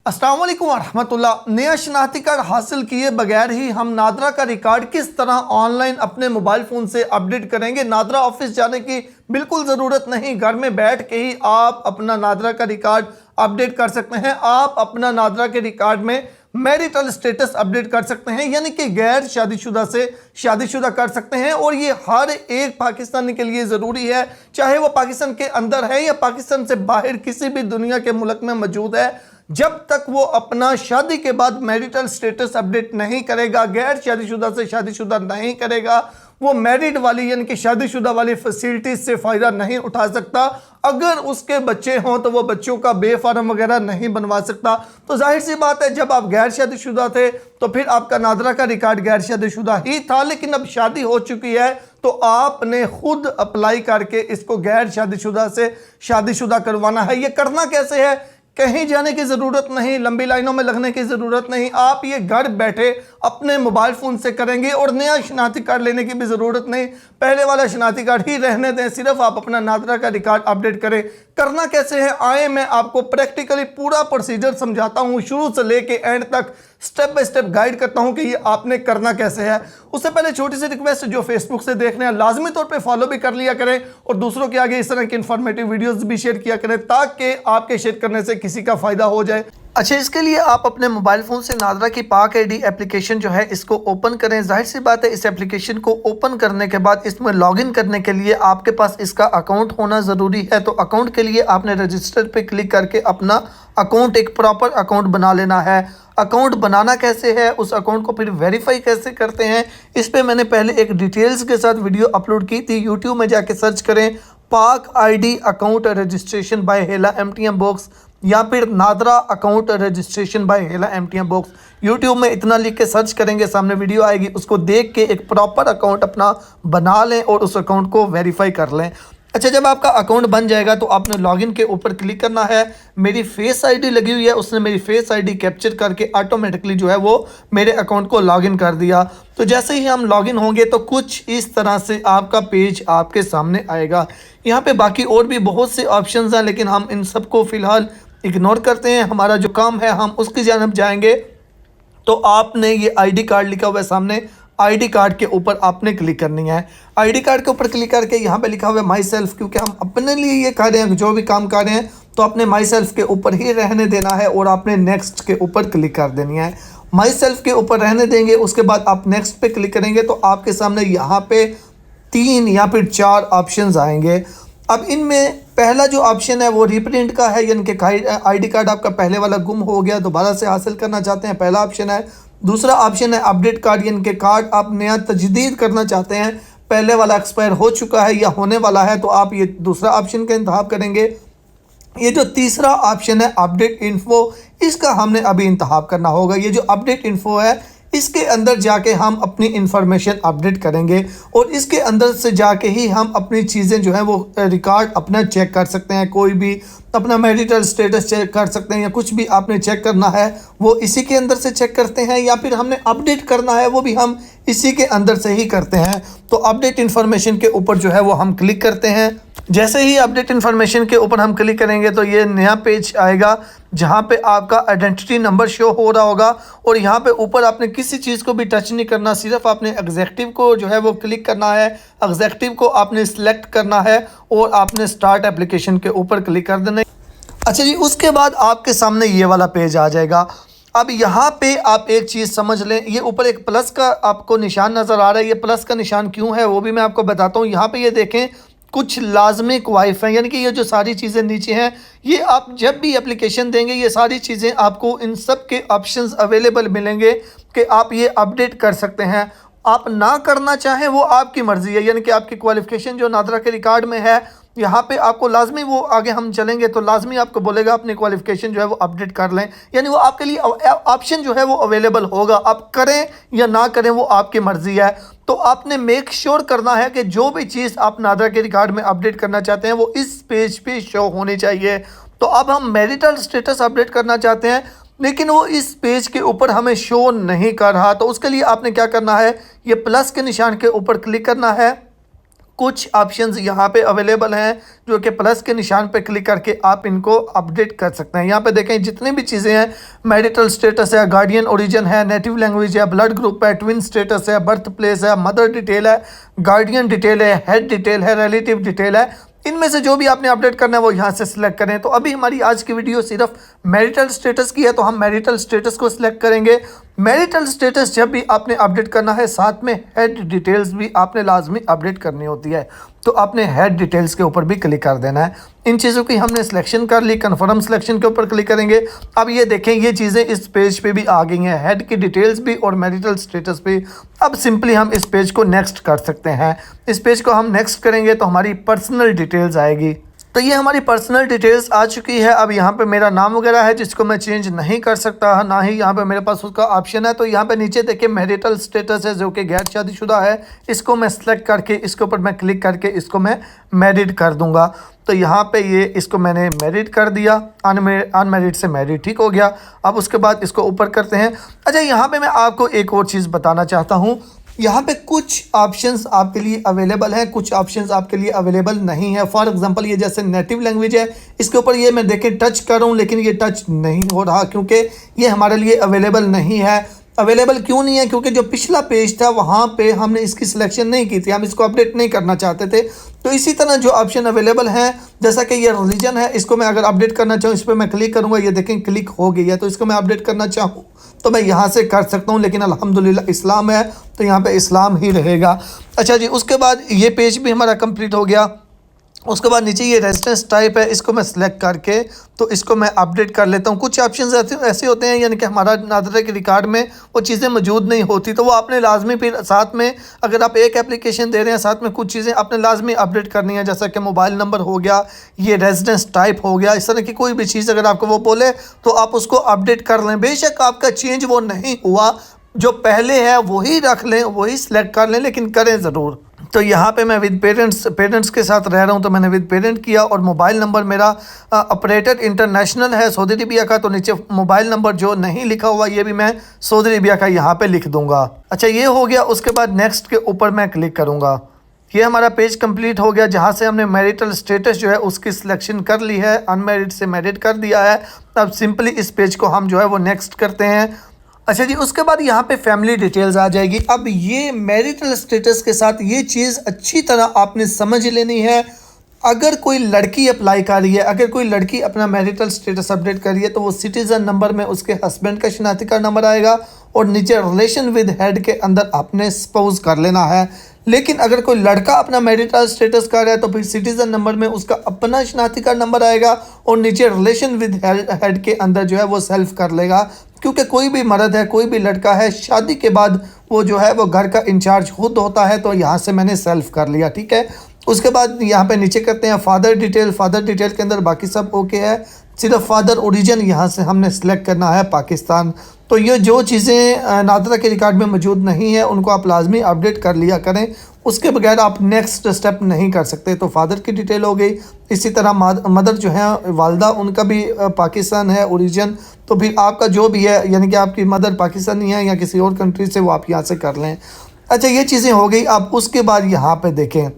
अस्सलाम वालेकुम वरहमतुल्लाह। नया शनाख्ती कार्ड हासिल किए बगैर ही हम नादरा का रिकॉर्ड किस तरह ऑनलाइन अपने मोबाइल फ़ोन से अपडेट करेंगे। नादरा ऑफिस जाने की बिल्कुल ज़रूरत नहीं, घर में बैठ के ही आप अपना नादरा का रिकॉर्ड अपडेट कर सकते हैं। आप अपना नादरा के रिकॉर्ड में मैरिटल स्टेटस अपडेट कर सकते हैं, यानी कि गैर शादीशुदा से शादीशुदा कर सकते हैं। और ये हर एक पाकिस्तानी के लिए ज़रूरी है, चाहे वो पाकिस्तान के अंदर है या पाकिस्तान से बाहर किसी भी दुनिया के मुल्क में मौजूद है। जब तक वो अपना शादी के बाद मैरिटल स्टेटस अपडेट नहीं करेगा, गैर शादीशुदा से शादीशुदा नहीं करेगा, वो मैरिड वाली यानी कि शादीशुदा वाली फैसिलिटीज से फ़ायदा नहीं उठा सकता। अगर उसके बच्चे हों तो वो बच्चों का बे फार्म वगैरह नहीं बनवा सकता। तो जाहिर सी बात है, जब आप गैर शादीशुदा थे तो फिर आपका नादरा का रिकॉर्ड गैर शादीशुदा ही था, लेकिन अब शादी हो चुकी है तो आपने खुद अप्लाई करके इसको गैर शादीशुदा से शादीशुदा करवाना है। ये करना कैसे है? कहीं जाने की ज़रूरत नहीं, लंबी लाइनों में लगने की ज़रूरत नहीं, आप ये घर बैठे अपने मोबाइल फ़ोन से करेंगे। और नया शनाख्ती कार्ड लेने की भी ज़रूरत नहीं, पहले वाला शनाख्ती कार्ड ही रहने दें, सिर्फ आप अपना नादरा का रिकॉर्ड अपडेट करें। करना कैसे है, आए मैं आपको प्रैक्टिकली पूरा प्रोसीजर समझाता हूँ, शुरू से लेके एंड तक स्टेप बाय स्टेप गाइड करता हूँ कि ये आपने करना कैसे है। उससे पहले छोटी सी रिक्वेस्ट, जो फेसबुक से देख रहे हैं लाजमी तौर पे फॉलो भी कर लिया करें और दूसरों के आगे इस तरह की इंफॉर्मेटिव वीडियोस भी शेयर किया करें, ताकि आपके शेयर करने से किसी का फ़ायदा हो जाए। अच्छा, इसके लिए आप अपने मोबाइल फ़ोन से नादरा की पाक आईडी एप्लीकेशन जो है इसको ओपन करें। जाहिर सी बात है, इस एप्लीकेशन को ओपन करने के बाद इसमें लॉगिन करने के लिए आपके पास इसका अकाउंट होना ज़रूरी है। तो अकाउंट के लिए आपने रजिस्टर पे क्लिक करके अपना अकाउंट, एक प्रॉपर अकाउंट बना लेना है। अकाउंट बनाना कैसे है, उस अकाउंट को फिर वेरीफाई कैसे करते हैं, इस पे मैंने पहले एक डिटेल्स के साथ वीडियो अपलोड की थी। यूट्यूब में जाके सर्च करें Pak ID account registration by hela MTM box, या फिर NADRA account registration by hela MTM box. YouTube में इतना लिख के सर्च करेंगे, सामने वीडियो आएगी, उसको देख के एक प्रॉपर अकाउंट अपना बना लें और उस अकाउंट को वेरीफाई कर लें। अच्छा, जब आपका अकाउंट बन जाएगा तो आपने लॉगिन के ऊपर क्लिक करना है। मेरी फेस आईडी लगी हुई है, उसने मेरी फेस आईडी कैप्चर करके ऑटोमेटिकली जो है वो मेरे अकाउंट को लॉगिन कर दिया। तो जैसे ही हम लॉगिन होंगे तो कुछ इस तरह से आपका पेज आपके सामने आएगा। यहाँ पे बाकी और भी बहुत से ऑप्शंस हैं, लेकिन हम इन सबको फ़िलहाल इग्नोर करते हैं। हमारा जो काम है हम उसकी जानब जाएंगे। तो आपने ये आईडी कार्ड लिखा हुआ है सामने, आईडी कार्ड के ऊपर आपने क्लिक करनी है। आईडी कार्ड के ऊपर क्लिक करके यहाँ पे लिखा हुआ है माई सेल्फ, क्योंकि हम अपने लिए ये कर रहे हैं, जो भी काम कर रहे हैं तो अपने माई सेल्फ के ऊपर ही रहने देना है और आपने नेक्स्ट के ऊपर क्लिक कर देनी है। माई सेल्फ के ऊपर रहने देंगे, उसके बाद आप नेक्स्ट पे क्लिक करेंगे तो आपके सामने यहाँ पे 3 या फिर 4 ऑप्शंस आएंगे। अब इनमें पहला जो ऑप्शन है वो रीप्रिंट का है, यानी कि आईडी कार्ड आपका पहले वाला गुम हो गया, दोबारा से हासिल करना चाहते हैं, पहला ऑप्शन है। दूसरा ऑप्शन है अपडेट कार्ड, यानी कि कार्ड आप नया तजदीद करना चाहते हैं, पहले वाला एक्सपायर हो चुका है या होने वाला है, तो आप ये दूसरा ऑप्शन का इंतखाब करेंगे। ये जो तीसरा ऑप्शन है अपडेट इन्फो, इसका हमने अभी इंतखाब करना होगा। ये जो अपडेट इन्फो है इसके अंदर जाके हम अपनी इंफॉर्मेशन अपडेट करेंगे और इसके अंदर से जाके ही हम अपनी चीज़ें जो है वो रिकॉर्ड अपना चेक कर सकते हैं। कोई भी अपना मैरिटल स्टेटस चेक कर सकते हैं या कुछ भी आपने चेक करना है वो इसी के अंदर से चेक करते हैं, या फिर हमने अपडेट करना है वो भी हम इसी के अंदर से ही करते हैं। तो अपडेट इन्फॉर्मेशन के ऊपर जो है वो हम क्लिक करते हैं। जैसे ही अपडेट इन्फॉर्मेशन के ऊपर हम क्लिक करेंगे तो ये नया पेज आएगा जहाँ पे आपका आइडेंटिटी नंबर शो हो रहा होगा। और यहाँ पे ऊपर आपने किसी चीज़ को भी टच नहीं करना, सिर्फ आपने एग्जेक्टिव को जो है वो क्लिक करना है। एग्जेक्टिव को आपने सिलेक्ट करना है और आपने स्टार्ट एप्लीकेशन के ऊपर क्लिक कर देना है। अच्छा जी, उसके बाद आपके सामने ये वाला पेज आ जाएगा। अब यहाँ पे आप एक चीज़ समझ लें, ये ऊपर एक प्लस का आपको निशान नज़र आ रहा है। ये प्लस का निशान क्यों है वो भी मैं आपको बताता हूँ। यहाँ पे ये देखें कुछ लाजमी क्वाइफ हैं, यानी कि ये जो सारी चीज़ें नीचे हैं ये आप जब भी एप्लीकेशन देंगे ये सारी चीज़ें आपको इन सब के ऑप्शंस अवेलेबल मिलेंगे कि आप ये अपडेट कर सकते हैं। आप ना करना चाहें वो आपकी मर्ज़ी है, यानी कि आपकी क्वालिफ़िकेशन जो नादरा के रिकॉर्ड में है यहाँ पे आपको लाजमी, वो आगे हम चलेंगे तो लाजमी आपको बोलेगा अपनी क्वालिफ़िकेशन जो है वो अपडेट कर लें, यानी वो आपके लिए ऑप्शन जो है वो अवेलेबल होगा। आप करें या ना करें वो आपकी मर्ज़ी है। तो आपने मेक श्योर करना है कि जो भी चीज़ आप नादरा के रिकॉर्ड में अपडेट करना चाहते हैं वो इस पेज पे शो होनी चाहिए। तो अब हम मैरिटल स्टेटस अपडेट करना चाहते हैं लेकिन वो इस पेज के ऊपर हमें शो नहीं कर रहा, तो उसके लिए आपने क्या करना है, ये प्लस के निशान के ऊपर क्लिक करना है। कुछ ऑप्शंस यहाँ पे अवेलेबल हैं जो कि प्लस के निशान पे क्लिक करके आप इनको अपडेट कर सकते हैं। यहाँ पे देखें जितनी भी चीज़ें हैं, मैरिटल स्टेटस है, गार्डियन ओरिजिन है, नेटिव लैंग्वेज है, ब्लड ग्रुप है, ट्विन स्टेटस है, बर्थ प्लेस है, मदर डिटेल है, गार्डियन डिटेल है, हेड डिटेल है, रिलेटिव डिटेल है, इनमें से जो भी आपने अपडेट करना है वो यहाँ से सिलेक्ट करें। तो अभी हमारी आज की वीडियो सिर्फ मैरिटल स्टेटस की है, तो हम मैरिटल स्टेटस को सिलेक्ट करेंगे। मैरिटल स्टेटस जब भी आपने अपडेट करना है, साथ में हेड डिटेल्स भी आपने लाजमी अपडेट करनी होती है, तो आपने हेड डिटेल्स के ऊपर भी क्लिक कर देना है। इन चीज़ों की हमने सिलेक्शन कर ली, कन्फर्म सिलेक्शन के ऊपर क्लिक करेंगे। अब ये देखें ये चीज़ें इस पेज पे भी आ गई हैं, हेड की डिटेल्स भी और मैरिटल स्टेटस भी। अब सिंपली हम इस पेज को नेक्स्ट कर सकते हैं। इस पेज को हम नेक्स्ट करेंगे तो हमारी पर्सनल डिटेल्स आएगी। तो ये हमारी पर्सनल डिटेल्स आ चुकी है। अब यहाँ पे मेरा नाम वगैरह है जिसको मैं चेंज नहीं कर सकता, ना ही यहाँ पे मेरे पास उसका ऑप्शन है। तो यहाँ पे नीचे देखिए मैरिटल स्टेटस है जो कि गैर शादीशुदा है, इसको मैं सेलेक्ट करके इसके ऊपर मैं क्लिक करके इसको मैं मैरिड कर दूंगा। तो यहाँ पे ये इसको मैंने मैरिड कर दिया, अनमैरिड से मैरिड ठीक हो गया। अब उसके बाद इसको ऊपर करते हैं। अच्छा यहाँ पे मैं आपको एक और चीज़ बताना चाहता हूँ, यहाँ पे कुछ ऑप्शंस आपके लिए अवेलेबल हैं, कुछ ऑप्शंस आपके लिए अवेलेबल नहीं है। फॉर एग्जांपल ये जैसे नेटिव लैंग्वेज है, इसके ऊपर ये मैं देखें टच कर रहा हूँ लेकिन ये टच नहीं हो रहा क्योंकि ये हमारे लिए अवेलेबल नहीं है। अवेलेबल क्यों नहीं है? क्योंकि जो पिछला पेज था वहाँ पे हमने इसकी सिलेक्शन नहीं की थी, हम इसको अपडेट नहीं करना चाहते थे। तो इसी तरह जो ऑप्शन अवेलेबल हैं, जैसा कि ये रिलीजन है, इसको मैं अगर अपडेट करना चाहूँ इस पर मैं क्लिक करूँगा, ये देखें क्लिक हो गई है। तो इसको मैं अपडेट करना चाहूँ तो मैं यहाँ से कर सकता हूँ, लेकिन अल्हम्दुलिल्लाह इस्लाम है तो यहाँ पे इस्लाम ही रहेगा। अच्छा जी, उसके बाद ये पेज भी हमारा कंप्लीट हो गया। उसके बाद नीचे ये रेजिडेंस टाइप है, इसको मैं सिलेक्ट करके तो इसको मैं अपडेट कर लेता हूँ। कुछ ऑप्शंस ऐसे होते हैं यानी कि हमारा नादरा के रिकॉर्ड में वो चीज़ें मौजूद नहीं होती, तो वो आपने लाजमी फिर साथ में, अगर आप एक एप्लीकेशन दे रहे हैं साथ में कुछ चीज़ें आपने लाजमी अपडेट करनी है, जैसा कि मोबाइल नंबर हो गया, ये रेजिडेंस टाइप हो गया, इस तरह की कोई भी चीज़ अगर आपको वो बोले तो आप उसको अपडेट कर लें। बेशक आपका चेंज वो नहीं हुआ, जो पहले है वही रख लें, वही सिलेक्ट कर लें, लेकिन करें ज़रूर। तो यहाँ पे मैं विद पेरेंट्स के साथ रह रहा हूँ तो मैंने विद पेरेंट किया, और मोबाइल नंबर मेरा ऑपरेटर इंटरनेशनल है सऊदी अरबिया का, तो नीचे मोबाइल नंबर जो नहीं लिखा हुआ ये भी मैं सऊदी अरबिया का यहाँ पे लिख दूँगा। अच्छा ये हो गया। उसके बाद नेक्स्ट के ऊपर मैं क्लिक करूँगा। ये हमारा पेज कंप्लीट हो गया, जहाँ से हमने मैरिटल स्टेटस जो है उसकी सिलेक्शन कर ली है, अनमैरिड से मैरिड कर दिया है। अब सिंपली इस पेज को हम जो है वो नेक्स्ट करते हैं। अच्छा जी, उसके बाद यहाँ पे फैमिली डिटेल्स आ जाएगी। अब ये मैरिटल स्टेटस के साथ ये चीज़ अच्छी तरह आपने समझ लेनी है। अगर कोई लड़की अप्लाई कर रही है, अगर कोई लड़की अपना मैरिटल स्टेटस अपडेट कर रही है तो वो सिटीज़न नंबर में उसके हस्बैंड का शनाख्ती कार्ड नंबर आएगा, और नीचे रिलेशन विद हेड के अंदर आपने स्पाउस कर लेना है। लेकिन अगर कोई लड़का अपना मैरिटल स्टेटस कर रहा है तो फिर सिटीज़न नंबर में उसका अपना शनाख्ती कार्ड नंबर आएगा, और नीचे रिलेशन विद हेड के अंदर जो है वो सेल्फ कर लेगा। क्योंकि कोई भी मर्द है, कोई भी लड़का है, शादी के बाद वो जो है वो घर का इंचार्ज खुद होता है, तो यहाँ से मैंने सेल्फ कर लिया, ठीक है। उसके बाद यहाँ पे नीचे करते हैं फादर डिटेल। फादर डिटेल के अंदर बाकी सब ओके है, सिर्फ फादर ओरिजिन यहाँ से हमने सेलेक्ट करना है पाकिस्तान। तो ये जो चीज़ें नादरा के रिकॉर्ड में मौजूद नहीं है उनको आप लाजमी अपडेट कर लिया करें, उसके बगैर आप नेक्स्ट स्टेप नहीं कर सकते। तो फादर की डिटेल हो गई। इसी तरह मदर जो है वालदा, उनका भी पाकिस्तान है ओरिजिन, तो फिर आपका जो भी है यानी कि आपकी मदर पाकिस्तानी है या किसी और कंट्री से, वो आप यहाँ से कर लें। अच्छा ये चीज़ें हो गई। आप उसके बाद यहाँ पे देखें,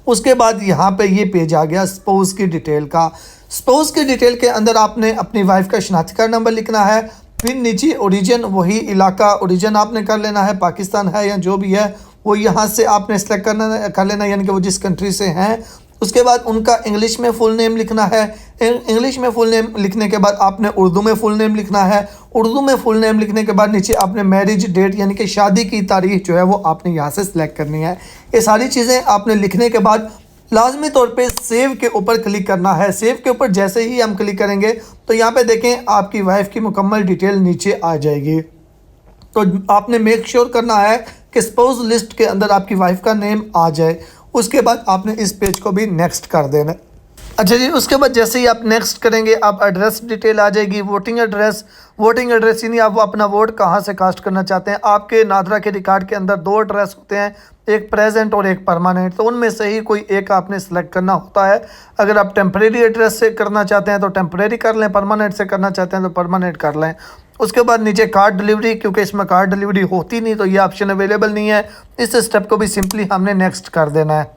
उसके बाद यहाँ पे ये पेज आ गया स्पाउस की डिटेल का। स्पाउस की डिटेल के अंदर आपने अपनी वाइफ का शनाख्ती कार्ड नंबर लिखना है, फिर नीचे ओरिजिन, वही इलाका ओरिजिन आपने कर लेना है, पाकिस्तान है या जो भी है वो यहाँ से आपने सेलेक्ट कर लेना, यानी कि वो जिस कंट्री से हैं। उसके बाद उनका इंग्लिश में फुल नेम लिखना है। इंग्लिश में फुल नेम लिखने के बाद आपने उर्दू में फुल नेम लिखना है। उर्दू में फुल नेम लिखने के बाद नीचे आपने मैरिज डेट यानी कि शादी की तारीख जो है वो आपने यहाँ से सिलेक्ट करनी है। ये सारी चीज़ें आपने लिखने के बाद लाजमी तौर पे सेव के ऊपर क्लिक करना है। सेव के ऊपर जैसे ही हम क्लिक करेंगे तो यहाँ पे देखें आपकी वाइफ की मुकम्मल डिटेल नीचे आ जाएगी। तो आपने मेक श्योर करना है कि स्पाउस लिस्ट के अंदर आपकी वाइफ का नेम आ जाए। उसके बाद आपने इस पेज को भी नेक्स्ट कर देना। अच्छा जी, उसके बाद जैसे ही आप नेक्स्ट करेंगे आप एड्रेस डिटेल आ जाएगी, वोटिंग एड्रेस यानी आप अपना वोट कहाँ से कास्ट करना चाहते हैं। आपके नादरा के रिकॉर्ड के अंदर 2 एड्रेस होते हैं, एक प्रेजेंट और एक परमानेंट, तो उनमें से ही कोई एक आपने सेलेक्ट करना होता है। अगर आप टेम्परेरी एड्रेस से करना चाहते हैं तो टेम्परेरी कर लें, परमानेंट से करना चाहते हैं तो परमानेंट कर लें। उसके बाद नीचे कार्ड डिलीवरी, क्योंकि इसमें कार्ड डिलीवरी होती नहीं तो ये ऑप्शन अवेलेबल नहीं है। इस स्टेप को भी सिंपली हमने नेक्स्ट कर देना है।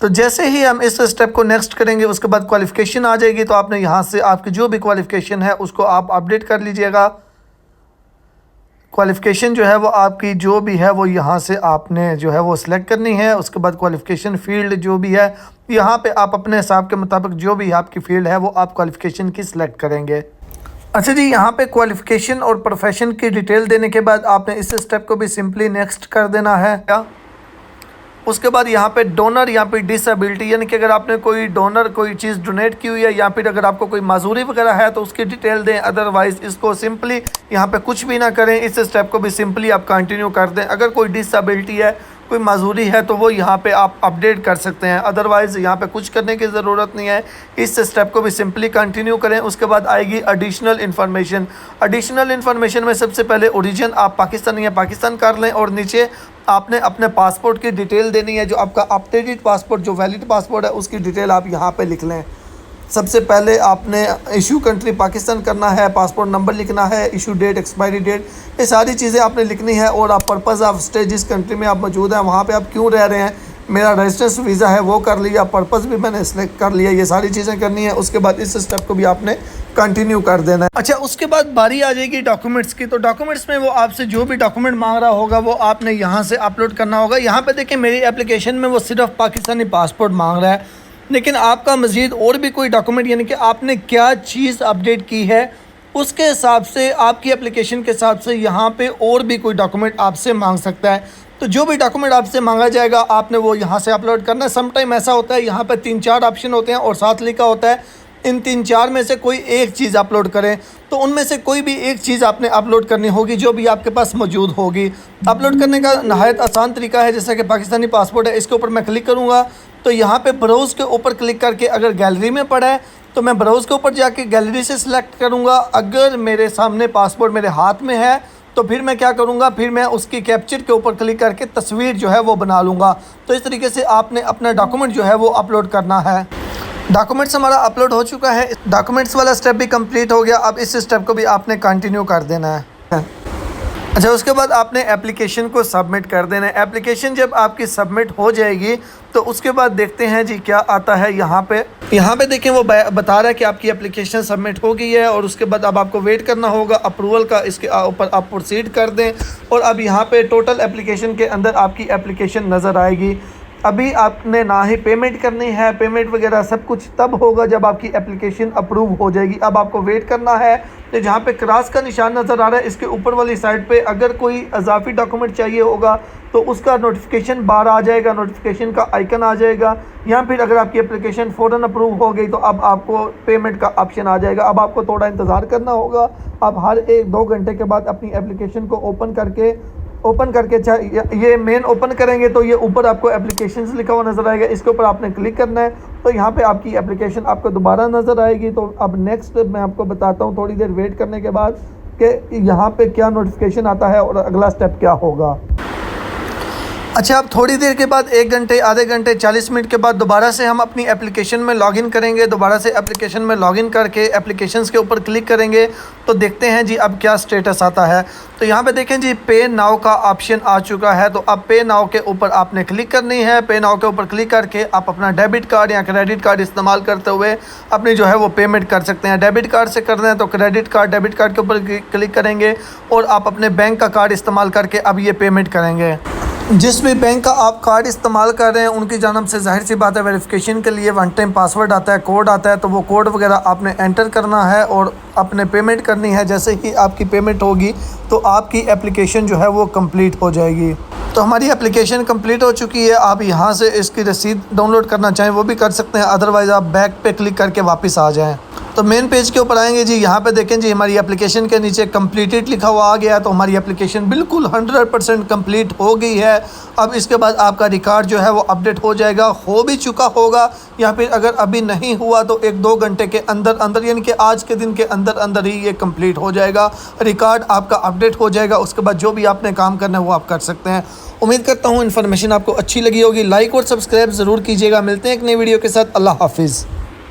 तो जैसे ही हम इस स्टेप को नेक्स्ट करेंगे उसके बाद क्वालिफ़िकेशन आ जाएगी, तो आपने यहाँ से आपकी जो भी क्वालिफ़िकेशन है उसको आप अपडेट कर लीजिएगा। क्वालिफ़िकेशन जो है वो आपकी जो भी है वो यहाँ से आपने जो है वो सिलेक्ट करनी है। उसके बाद क्वालिफ़िकेशन फ़ील्ड जो भी है यहाँ पे आप अपने हिसाब के मुताबिक जो भी आपकी फ़ील्ड है वो आप क्वालिफ़िकेशन की सिलेक्ट करेंगे। अच्छा जी, यहाँ पे क्वालिफ़िकेशन और प्रोफेशन की डिटेल देने के बाद आपने इस स्टेप को भी सिंपली नेक्स्ट कर देना है। क्या उसके बाद यहाँ पे डोनर या फिर डिसेबिलिटी, यानी कि अगर आपने कोई डोनर कोई चीज़ डोनेट की हुई है या फिर अगर आपको कोई माजूरी वगैरह है तो उसकी डिटेल दें। अदरवाइज़ इसको सिंपली यहाँ पे कुछ भी ना करें, इस स्टेप को भी सिंपली आप कंटिन्यू कर दें। अगर कोई डिसेबिलिटी है कोई माजूरी है तो वो यहाँ पे आप अपडेट कर सकते हैं। अदरवाइज़ यहाँ पे कुछ करने की ज़रूरत नहीं है, इस स्टेप को भी सिंपली कंटिन्यू करें। उसके बाद आएगी एडिशनल इन्फॉर्मेशन। एडिशनल इन्फॉर्मेशन में सबसे पहले ओरिजिन आप पाकिस्तानी या पाकिस्तान कर लें और नीचे आपने अपने पासपोर्ट की डिटेल देनी है। जो आपका अपडेटेड पासपोर्ट जो वैलिड पासपोर्ट है उसकी डिटेल आप यहाँ पे लिख लें। सबसे पहले आपने इशू कंट्री पाकिस्तान करना है, पासपोर्ट नंबर लिखना है, इशू डेट, एक्सपायरी डेट, ये सारी चीज़ें आपने लिखनी है। और आप पर्पज़ ऑफ स्टे, जिस कंट्री में आप मौजूद हैं वहाँ पे आप क्यों रह रहे हैं, मेरा रेजिडेंस वीज़ा है वो कर लिया, पर्पज़ भी मैंने सिलेक्ट कर लिया, ये सारी चीज़ें करनी है। उसके बाद इस स्टेप को भी आपने कंटिन्यू कर देना है। अच्छा, उसके बाद बारी आ जाएगी डॉक्यूमेंट्स की। तो डॉक्यूमेंट्स में वो आपसे जो भी डॉक्यूमेंट मांग रहा होगा वो आपने यहाँ से अपलोड करना होगा। यहाँ पे देखिए मेरी एप्लीकेशन में वो सिर्फ पाकिस्तानी पासपोर्ट मांग रहा है, लेकिन आपका मज़ीद और भी कोई डॉक्यूमेंट यानी कि आपने क्या चीज़ अपडेट की है उसके हिसाब से आपकी एप्लीकेशन के हिसाब से यहाँ पे और भी कोई डॉक्यूमेंट आपसे मांग सकता है। तो जो भी डॉक्यूमेंट आपसे मांगा जाएगा आपने वो यहाँ से अपलोड करना है। सम टाइम ऐसा होता है यहाँ पे 3-4 ऑप्शन होते हैं और साथ लिखा होता है इन 3-4 में से कोई एक चीज़ अपलोड करें। तो उनमें से कोई भी एक चीज़ आपने अपलोड करनी होगी जो भी आपके पास मौजूद होगी। अपलोड करने का नहायत आसान तरीका है, जैसा कि पाकिस्तानी पासपोर्ट है, इसके ऊपर मैं क्लिक करूँगा तो यहाँ पे ब्राउज़ के ऊपर क्लिक करके अगर गैलरी में पड़ा है तो मैं ब्राउज़ के ऊपर जाके गैलरी से सिलेक्ट करूँगा। अगर मेरे सामने पासपोर्ट मेरे हाथ में है तो फिर मैं क्या करूँगा, फिर मैं उसकी कैप्चर के ऊपर क्लिक करके तस्वीर जो है वो बना लूँगा। तो इस तरीके से आपने अपना डॉक्यूमेंट जो है वो अपलोड करना है। डॉक्यूमेंट्स हमारा अपलोड हो चुका है, डॉक्यूमेंट्स वाला स्टेप भी कंप्लीट हो गया। अब इस स्टेप को भी आपने कंटिन्यू कर देना है। अच्छा, उसके बाद आपने एप्लीकेशन को सबमिट कर देना है। एप्लीकेशन जब आपकी सबमिट हो जाएगी तो उसके बाद देखते हैं जी क्या आता है। यहाँ पे देखें वो बता रहा है कि आपकी एप्लीकेशन सबमिट हो गई है और उसके बाद अब आपको वेट करना होगा अप्रूवल का। इसके ऊपर आप प्रोसीड कर दें और अब यहाँ पे टोटल एप्लीकेशन के अंदर आपकी एप्लीकेशन नज़र आएगी। अभी आपने ना ही पेमेंट करनी है, पेमेंट वगैरह सब कुछ तब होगा जब आपकी एप्लीकेशन अप्रूव हो जाएगी। अब आपको वेट करना है। तो जहाँ पे क्रॉस का निशान नज़र आ रहा है इसके ऊपर वाली साइड पे अगर कोई इजाफी डॉक्यूमेंट चाहिए होगा तो उसका नोटिफिकेशन बार आ जाएगा, नोटिफिकेशन का आइकन आ जाएगा। या फिर अगर आपकी एप्लीकेशन फ़ौरन अप्रूव हो गई तो अब आपको पेमेंट का ऑप्शन आ जाएगा। अब आपको थोड़ा इंतज़ार करना होगा। आप हर 1-2 घंटे के बाद अपनी एप्लीकेशन को ओपन करके ये मेन ओपन करेंगे तो ये ऊपर आपको एप्लीकेशंस लिखा हुआ नज़र आएगा, इसके ऊपर आपने क्लिक करना है तो यहाँ पे आपकी एप्लीकेशन आपको दोबारा नज़र आएगी। तो अब नेक्स्ट मैं आपको बताता हूँ थोड़ी देर वेट करने के बाद कि यहाँ पे क्या नोटिफिकेशन आता है और अगला स्टेप क्या होगा। अच्छा, अब थोड़ी देर के बाद 1 घंटे, आधे घंटे, 40 मिनट के बाद दोबारा से हम अपनी एप्लीकेशन में लॉगिन करेंगे। दोबारा से एप्लीकेशन में लॉगिन करके एप्लीकेशंस के ऊपर क्लिक करेंगे तो देखते हैं जी अब क्या स्टेटस आता है। तो यहाँ पे देखें जी पे नाउ का ऑप्शन आ चुका है। तो अब पे नाउ के ऊपर आपने क्लिक करनी है। पे नाउ के ऊपर क्लिक करके आप अपना डेबिट कार्ड या क्रेडिट कार्ड इस्तेमाल करते हुए अपनी जो है वो पेमेंट कर सकते हैं। डेबिट कार्ड से कर रहे हैं तो क्रेडिट कार्ड, डेबिट कार्ड के ऊपर क्लिक करेंगे और आप अपने बैंक का कार्ड इस्तेमाल करके अब ये पेमेंट करेंगे। जिस भी बैंक का आप कार्ड इस्तेमाल कर रहे हैं उनकी जानब से जाहिर सी बात है वेरिफिकेशन के लिए 1 टाइम पासवर्ड आता है, कोड आता है, तो वो कोड वगैरह आपने एंटर करना है और अपने पेमेंट करनी है। जैसे ही आपकी पेमेंट होगी तो आपकी एप्लीकेशन जो है वो कंप्लीट हो जाएगी। तो हमारी एप्लीकेशन कंप्लीट हो चुकी है। आप यहाँ से इसकी रसीद डाउनलोड करना चाहें वो भी कर सकते हैं, अदरवाइज़ आप बैक पे क्लिक करके वापस आ जाएँ। तो मेन पेज के ऊपर आएंगे जी, यहाँ पे देखें जी हमारी एप्लीकेशन के नीचे कंप्लीटेड लिखा हुआ आ गया। तो हमारी एप्लीकेशन बिल्कुल 100% कंप्लीट हो गई है। अब इसके बाद आपका रिकॉर्ड जो है वो अपडेट हो जाएगा, हो भी चुका होगा या फिर अगर अभी नहीं हुआ तो 1-2 घंटे के अंदर अंदर यानी कि आज के दिन के अंदर अंदर ही ये कंप्लीट हो जाएगा, रिकॉर्ड आपका अपडेट हो जाएगा। उसके बाद जो भी आपने काम करना है वो आप कर सकते हैं। उम्मीद करता हूँ इन्फॉर्मेशन आपको अच्छी लगी होगी। लाइक और सब्सक्राइब ज़रूर कीजिएगा। मिलते हैं एक नई वीडियो के साथ। अल्लाह हाफिज़।